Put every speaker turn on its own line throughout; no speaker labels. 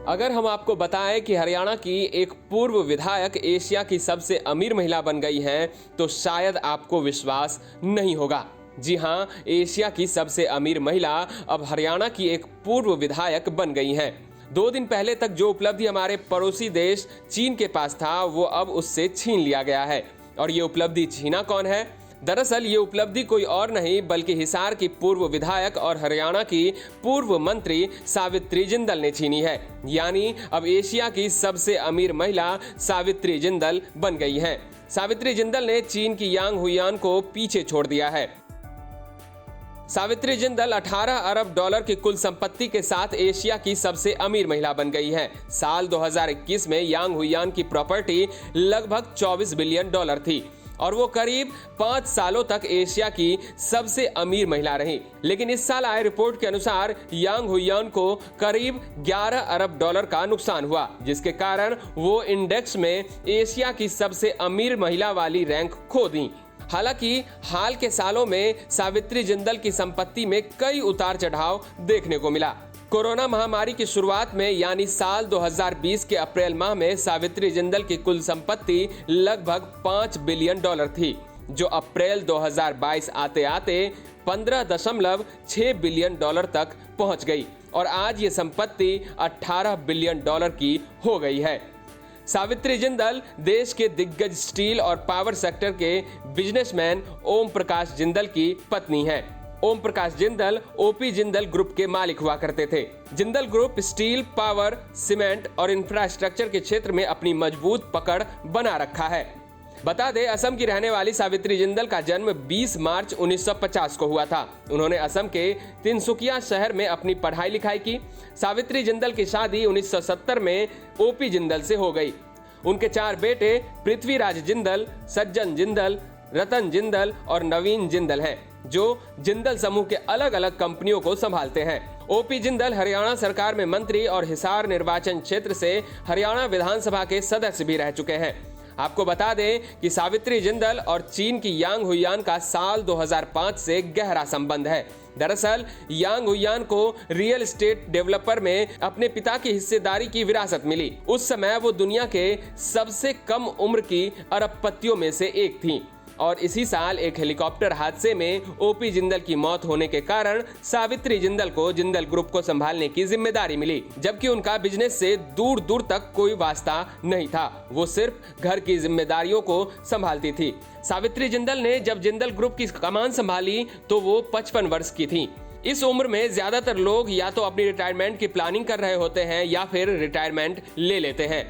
अगर हम आपको बताएं कि हरियाणा की एक पूर्व विधायक एशिया की सबसे अमीर महिला बन गई हैं, तो शायद आपको विश्वास नहीं होगा। जी हां, एशिया की सबसे अमीर महिला अब हरियाणा की एक पूर्व विधायक बन गई हैं। 2 दिन पहले तक जो उपलब्धि हमारे पड़ोसी देश चीन के पास था, वो अब उससे छीन लिया गया है। और ये उपलब्धि छीना कौन है? दरअसल ये उपलब्धि कोई और नहीं बल्कि हिसार की पूर्व विधायक और हरियाणा की पूर्व मंत्री सावित्री जिंदल ने छीनी है। यानी अब एशिया की सबसे अमीर महिला सावित्री जिंदल बन गई हैं। सावित्री जिंदल ने चीन की यांग हुइयान को पीछे छोड़ दिया है। सावित्री जिंदल 18 अरब डॉलर की कुल संपत्ति के साथ एशिया की सबसे अमीर महिला बन गई हैं। साल 2021 में यांग हुइयान की प्रॉपर्टी लगभग 24 बिलियन डॉलर थी और वो करीब 5 सालों तक एशिया की सबसे अमीर महिला रही। लेकिन इस साल आए रिपोर्ट के अनुसार यांग हुइयान को करीब 11 अरब डॉलर का नुकसान हुआ, जिसके कारण वो इंडेक्स में एशिया की सबसे अमीर महिला वाली रैंक खो दी। हालांकि हाल के सालों में सावित्री जिंदल की संपत्ति में कई उतार चढ़ाव देखने को मिला। कोरोना महामारी की शुरुआत में यानी साल 2020 के अप्रैल माह में सावित्री जिंदल की कुल संपत्ति लगभग 5 बिलियन डॉलर थी, जो अप्रैल 2022 आते आते 15.6 बिलियन डॉलर तक पहुंच गई और आज ये संपत्ति 18 बिलियन डॉलर की हो गई है। सावित्री जिंदल देश के दिग्गज स्टील और पावर सेक्टर के बिजनेसमैन ओम प्रकाश जिंदल की पत्नी हैं। ओम प्रकाश जिंदल ओपी जिंदल ग्रुप के मालिक हुआ करते थे। Jindal group steel, power, cement और इंफ्रास्ट्रक्चर के क्षेत्र में अपनी मजबूत पकड़ बना रखा है। बता दें, असम की रहने वाली सावित्री जिंदल का जन्म 20 मार्च 1950 को हुआ था। उन्होंने असम के तिनसुकिया शहर में अपनी पढ़ाई लिखाई की। सावित्री जिंदल की शादी 1970 में ओपी जिंदल से हो गई। उनके 4 बेटे पृथ्वीराज जिंदल, सज्जन जिंदल, रतन जिंदल और नवीन जिंदल हैं, जो जिंदल समूह के अलग अलग कंपनियों को संभालते हैं। ओपी जिंदल हरियाणा सरकार में मंत्री और हिसार निर्वाचन क्षेत्र से हरियाणा विधानसभा के सदस्य भी रह चुके हैं। आपको बता दें कि सावित्री जिंदल और चीन की यांग हुइयान का साल 2005 से गहरा संबंध है। दरअसल यांग हुइयान को रियल एस्टेट डेवलपर में अपने पिता की हिस्सेदारी की विरासत मिली। उस समय वो दुनिया के सबसे कम उम्र की अरबपतियों में से एक थी और इसी साल एक हेलीकॉप्टर हादसे में ओपी जिंदल की मौत होने के कारण सावित्री जिंदल को जिंदल ग्रुप को संभालने की जिम्मेदारी मिली, जबकि उनका बिजनेस से दूर दूर तक कोई वास्ता नहीं था। वो सिर्फ घर की जिम्मेदारियों को संभालती थी। सावित्री जिंदल ने जब जिंदल ग्रुप की कमान संभाली तो वो 55 वर्ष की थी। इस उम्र में ज्यादातर लोग या तो अपनी रिटायरमेंट की प्लानिंग कर रहे होते हैं या फिर रिटायरमेंट ले लेते हैं।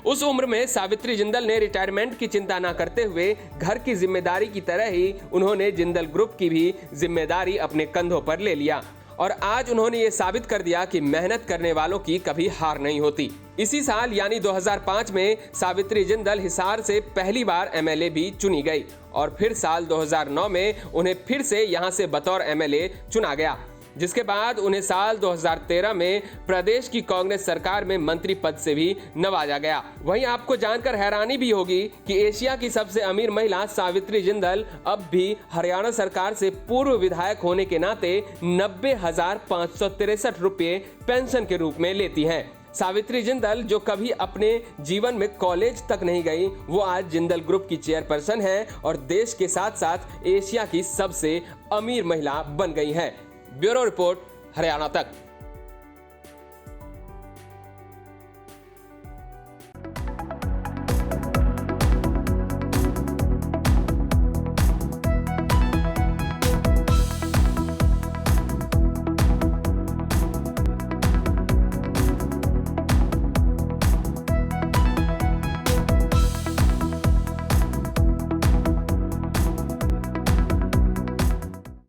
उस उम्र में सावित्री जिंदल ने रिटायरमेंट की चिंता न करते हुए घर की जिम्मेदारी की तरह ही उन्होंने जिंदल ग्रुप की भी जिम्मेदारी अपने कंधों पर ले लिया और आज उन्होंने ये साबित कर दिया कि मेहनत करने वालों की कभी हार नहीं होती। इसी साल यानी 2005 में सावित्री जिंदल हिसार से पहली बार एमएलए भी चुनी गई और फिर साल 2009 में उन्हें फिर से यहां से बतौर एमएलए चुना गया, जिसके बाद उन्हें साल 2013 में प्रदेश की कांग्रेस सरकार में मंत्री पद से भी नवाजा गया। वहीं आपको जानकर हैरानी भी होगी कि एशिया की सबसे अमीर महिला सावित्री जिंदल अब भी हरियाणा सरकार से पूर्व विधायक होने के नाते 90,563 रुपये पेंशन के रूप में लेती हैं। सावित्री जिंदल, जो कभी अपने जीवन में कॉलेज तक नहीं गई, वो आज जिंदल ग्रुप की चेयरपर्सन है और देश के साथ साथ एशिया की सबसे अमीर महिला बन गई हैं। ब्यूरो रिपोर्ट, हरियाणा तक।